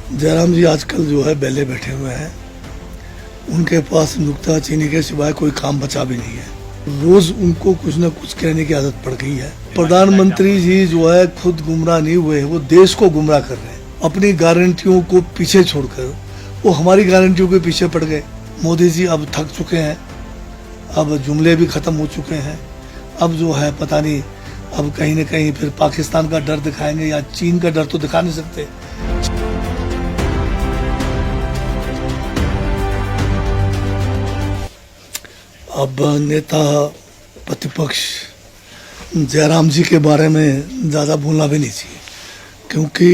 जयराम जी आजकल जो है बेले बैठे हुए हैं। उनके पास नुक्ताचीनी के सिवाय कोई काम बचा भी नहीं है। रोज उनको कुछ न कुछ कहने की आदत पड़ गई है। प्रधानमंत्री जी जो है खुद गुमराह नहीं हुए, वो देश को गुमराह कर रहे हैं। अपनी गारंटियों को पीछे छोड़कर वो हमारी गारंटियों के पीछे पड़ गए। मोदी जी अब थक चुके हैं, अब जुमले भी खत्म हो चुके हैं। अब जो है पता नहीं, अब कहीं न कहीं फिर पाकिस्तान का डर दिखाएंगे या चीन का डर तो दिखा नहीं सकते। अब नेता प्रतिपक्ष जयराम जी के बारे में ज़्यादा बोलना भी नहीं चाहिए, क्योंकि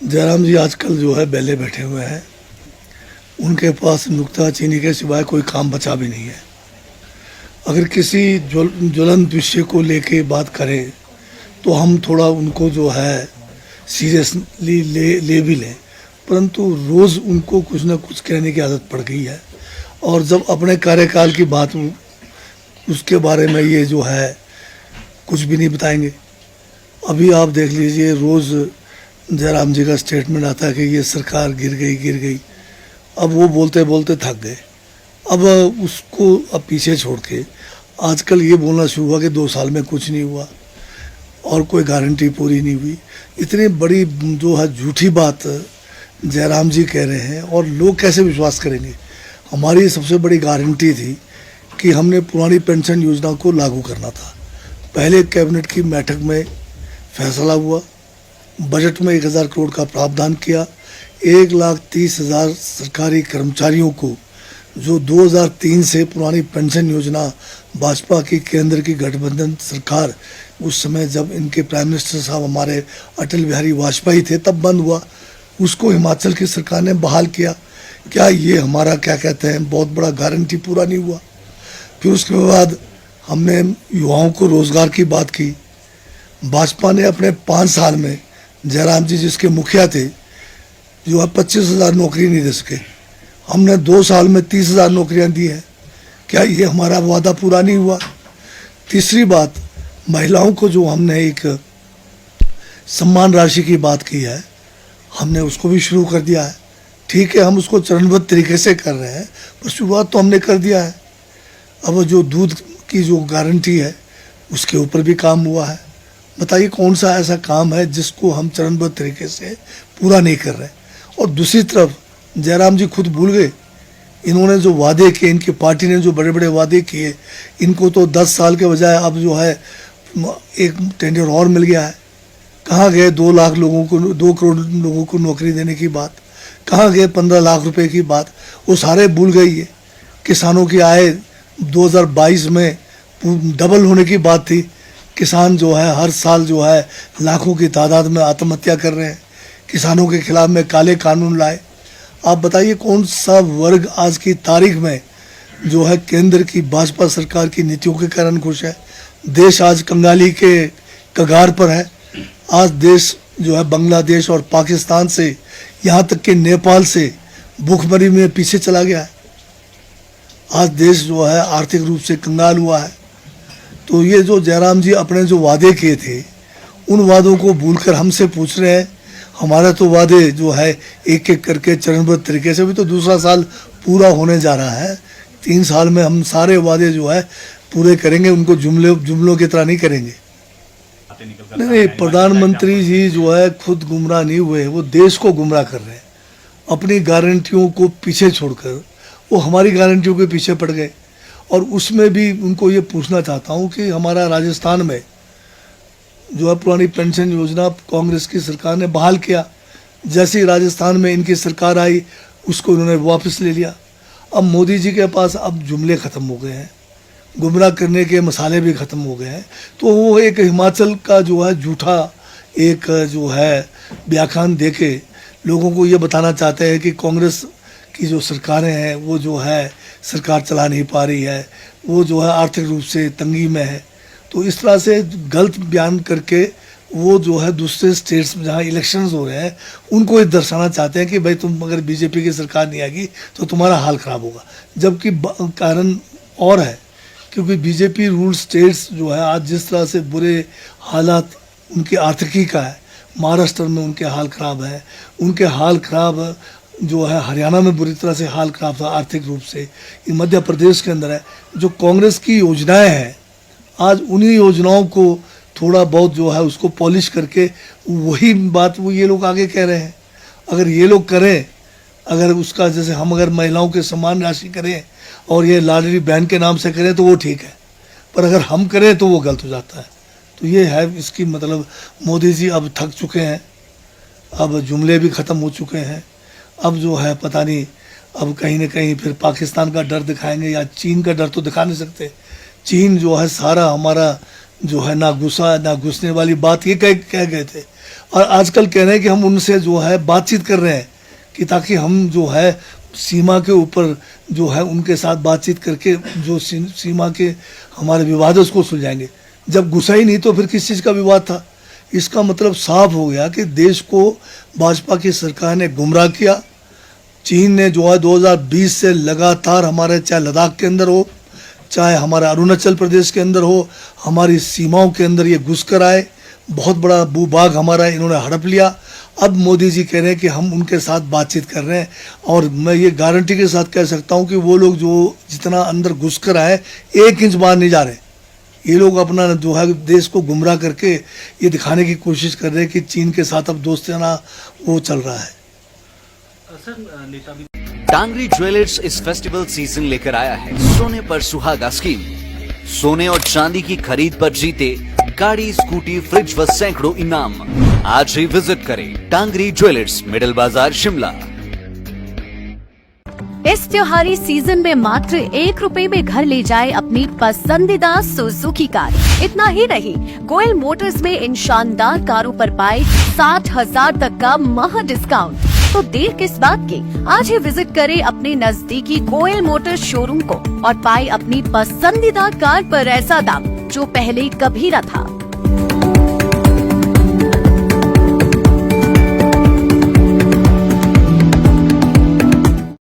जयराम जी आजकल जो है बेले बैठे हुए हैं। उनके पास नुक्ताचीनी के सिवाय कोई काम बचा भी नहीं है। अगर किसी ज्वलंत विषय को लेके बात करें तो हम थोड़ा उनको जो है सीरियसली ले भी लें, परंतु रोज़ उनको कुछ न कुछ कहने की आदत पड़ गई है। और जब अपने कार्यकाल की बात हो उसके बारे में ये जो है कुछ भी नहीं बताएंगे। अभी आप देख लीजिए, रोज़ जयराम जी का स्टेटमेंट आता है कि ये सरकार गिर गई। अब वो बोलते बोलते थक गए। अब उसको अब पीछे छोड़ के आजकल ये बोलना शुरू हुआ कि 2 साल में कुछ नहीं हुआ और कोई गारंटी पूरी नहीं हुई। इतनी बड़ी जो है झूठी बात जयराम जी कह रहे हैं और लोग कैसे विश्वास करेंगे। हमारी सबसे बड़ी गारंटी थी कि हमने पुरानी पेंशन योजना को लागू करना था। पहले कैबिनेट की बैठक में फैसला हुआ, बजट में 1000 करोड़ का प्रावधान किया। 1,30,000 सरकारी कर्मचारियों को जो 2003 से पुरानी पेंशन योजना भाजपा की केंद्र की गठबंधन सरकार, उस समय जब इनके प्राइम मिनिस्टर साहब हमारे अटल बिहारी वाजपेयी थे तब बंद हुआ, उसको हिमाचल की सरकार ने बहाल किया। क्या ये हमारा क्या कहते हैं बहुत बड़ा गारंटी पूरा नहीं हुआ। फिर उसके बाद हमने युवाओं को रोजगार की बात की। भाजपा ने अपने 5 साल में, जयराम जी जिसके मुखिया थे, जो है 25,000 नौकरी नहीं दे सके। हमने 2 साल में 30,000 नौकरियां दी हैं। क्या ये हमारा वादा पूरा नहीं हुआ। तीसरी बात, महिलाओं को जो हमने एक सम्मान राशि की बात की है, हमने उसको भी शुरू कर दिया है। ठीक है, हम उसको चरणबद्ध तरीके से कर रहे हैं, पर शुरुआत तो हमने कर दिया है। अब जो दूध की जो गारंटी है उसके ऊपर भी काम हुआ है। बताइए कौन सा ऐसा काम है जिसको हम चरणबद्ध तरीके से पूरा नहीं कर रहे। और दूसरी तरफ जयराम जी खुद भूल गए, इन्होंने जो वादे किए, इनकी पार्टी ने जो बड़े बड़े वादे किए, इनको तो 10 साल के बजाय अब जो है एक टेंडर और मिल गया है। कहाँ गए 2 लाख लोगों को, 2 करोड़ लोगों को नौकरी देने की बात, कहाँ गए 15 लाख रुपए की बात, वो सारे भूल गई है। किसानों की आय 2022 में डबल होने की बात थी। किसान जो है हर साल जो है लाखों की तादाद में आत्महत्या कर रहे हैं। किसानों के खिलाफ में काले कानून लाए। आप बताइए कौन सा वर्ग आज की तारीख में जो है केंद्र की भाजपा सरकार की नीतियों के कारण खुश है। देश आज कंगाली के कगार पर है। आज देश जो है बांग्लादेश और पाकिस्तान से, यहाँ तक कि नेपाल से भूखमरी में पीछे चला गया है। आज देश जो है आर्थिक रूप से कंगाल हुआ है। तो ये जो जयराम जी अपने जो वादे किए थे, उन वादों को भूलकर हमसे पूछ रहे हैं। हमारा तो वादे जो है एक एक करके चरणबद्ध तरीके से, भी तो दूसरा साल पूरा होने जा रहा है। 3 साल में हम सारे वादे जो है पूरे करेंगे, उनको जुमलों की तरह नहीं करेंगे। नहीं, प्रधानमंत्री जी जो है खुद गुमराह नहीं हुए, वो देश को गुमराह कर रहे हैं। अपनी गारंटियों को पीछे छोड़कर वो हमारी गारंटियों के पीछे पड़ गए। और उसमें भी उनको ये पूछना चाहता हूँ कि हमारा राजस्थान में जो है पुरानी पेंशन योजना कांग्रेस की सरकार ने बहाल किया। जैसे ही राजस्थान में इनकी सरकार आई, उसको उन्होंने वापस ले लिया। अब मोदी जी के पास अब जुमले ख़त्म हो गए हैं, गुमराह करने के मसाले भी ख़त्म हो गए हैं। तो वो एक हिमाचल का जो है झूठा एक जो है व्याख्यान देके लोगों को ये बताना चाहते हैं कि कांग्रेस की जो सरकारें हैं वो जो है सरकार चला नहीं पा रही है, वो जो है आर्थिक रूप से तंगी में है। तो इस तरह से गलत बयान करके वो जो है दूसरे स्टेट्स में जहाँ इलेक्शंस हो रहे हैं उनको ये दर्शाना चाहते हैं कि भाई तुम अगर बीजेपी की सरकार नहीं आएगी तो तुम्हारा हाल ख़राब होगा। जबकि कारण और है, क्योंकि बीजेपी रूल स्टेट्स जो है आज जिस तरह से बुरे हालात उनकी आर्थिकी का है, महाराष्ट्र में उनके हाल खराब है, उनके हाल खराब जो है हरियाणा में बुरी तरह से हाल खराब था आर्थिक रूप से, ये मध्य प्रदेश के अंदर है। जो कांग्रेस की योजनाएं हैं, आज उन्हीं योजनाओं को थोड़ा बहुत जो है उसको पॉलिश करके वही बात वो ये लोग आगे कह रहे हैं। अगर ये लोग करें, अगर उसका जैसे हम अगर महिलाओं के समान राशि करें और ये लाडली बहन के नाम से करें तो वो ठीक है, पर अगर हम करें तो वो गलत हो जाता है। तो ये है इसकी मतलब मोदी जी अब थक चुके हैं, अब जुमले भी ख़त्म हो चुके हैं। अब जो है पता नहीं, अब कहीं ना कहीं फिर पाकिस्तान का डर दिखाएंगे या चीन का डर तो दिखा नहीं सकते। चीन जो है सारा हमारा जो है ना घुसा ना घुसने वाली बात ये कह गए थे, और आजकल कह रहे हैं कि हम उनसे जो है बातचीत कर रहे हैं कि ताकि हम जो है सीमा के ऊपर जो है उनके साथ बातचीत करके जो सीमा के हमारे विवाद है उसको सुलझाएंगे। जब घुसा ही नहीं तो फिर किस चीज़ का विवाद था? इसका मतलब साफ हो गया कि देश को भाजपा की सरकार ने गुमराह किया। चीन ने जो है 2020 से लगातार हमारे चाहे लद्दाख के अंदर हो, चाहे हमारे अरुणाचल प्रदेश के अंदर हो, हमारी सीमाओं के अंदर ये घुस कर आए, बहुत बड़ा भूभाग हमारा इन्होंने हड़प लिया। अब मोदी जी कह रहे हैं कि हम उनके साथ बातचीत कर रहे हैं, और मैं ये गारंटी के साथ कह सकता हूँ कि वो लोग जो जितना अंदर घुस कर आए 1 इंच बाहर नहीं जा रहे। ये लोग अपना जो है देश को गुमराह करके ये दिखाने की कोशिश कर रहे हैं कि चीन के साथ अब दोस्ताना वो चल रहा है। टांगरी ज्वेलर्स इस फेस्टिवल सीजन लेकर आया है सोने पर सुहागा स्कीम। सोने और चांदी की खरीद पर जीते गाड़ी, स्कूटी, फ्रिज व सैकड़ों इनाम। आज ही विजिट करें टांगरी ज्वेलर्स, मिडल बाजार, शिमला। इस त्योहारी सीजन में मात्र 1 रुपए में घर ले जाए अपनी पसंदीदा सुजुकी कार। इतना ही नहीं, गोयल मोटर्स में इन शानदार कारों पर पाए 60,000 तक का महा डिस्काउंट। तो देर किस बात की, आज ही विजिट करें अपने नजदीकी गोयल मोटर्स शोरूम को और पाए अपनी पसंदीदा कार पर ऐसा दाम जो पहले कभी न था।